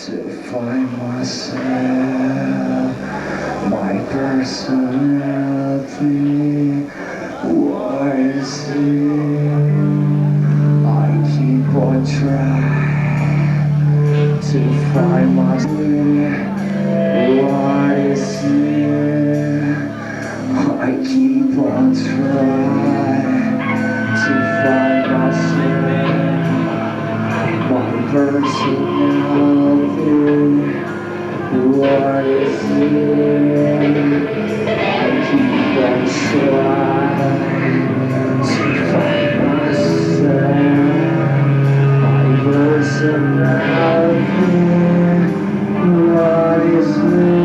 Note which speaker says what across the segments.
Speaker 1: to find myself, my personality. What is it? I keep on trying to find myself. What is it? I keep on trying to find myself, my personality. What is it? I keep on trying to find myself, my personality. What is it?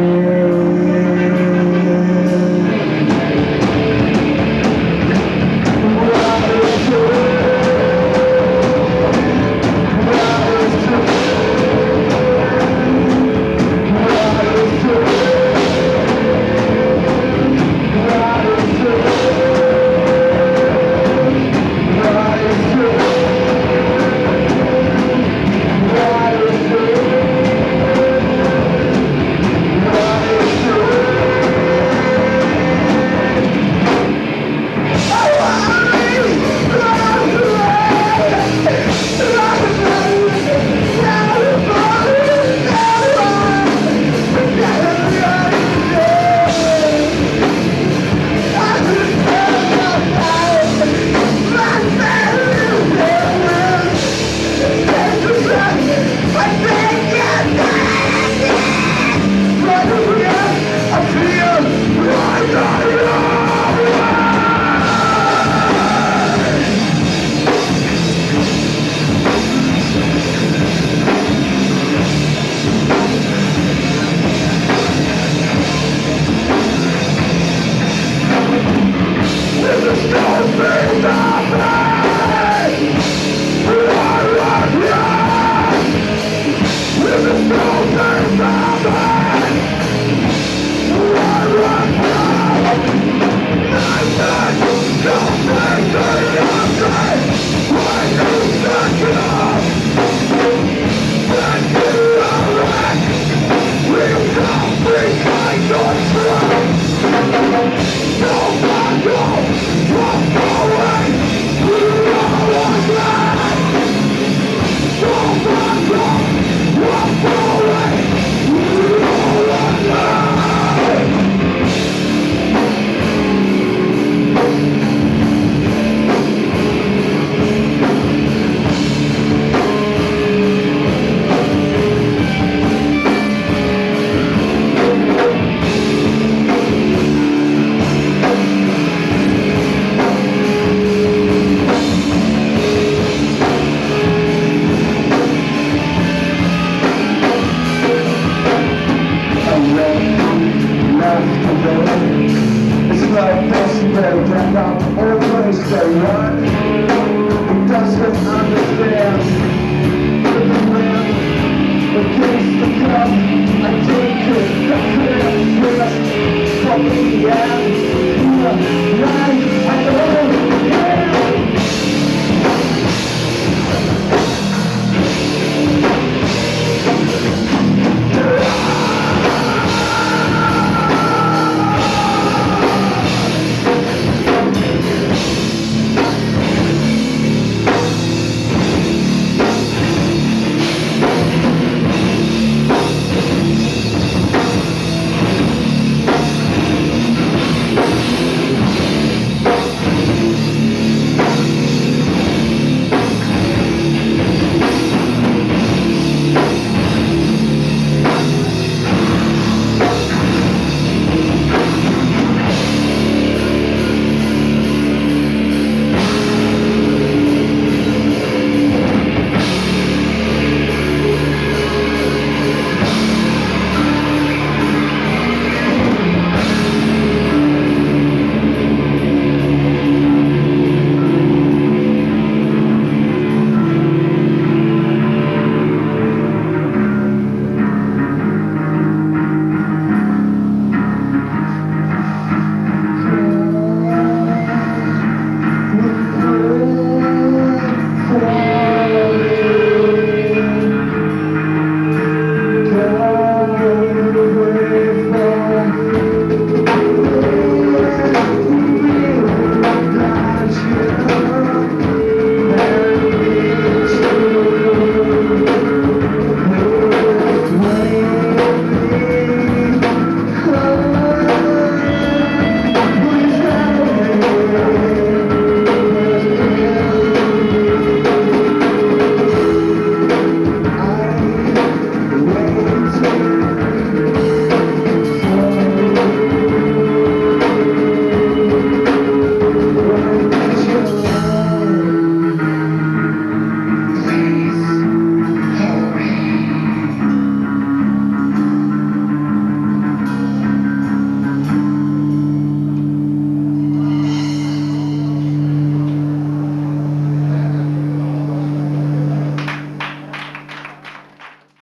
Speaker 1: It's like this, better get out the old place they run. He doesn't understand. With the wind, against the cup, I take it, the clear, from me, yeah.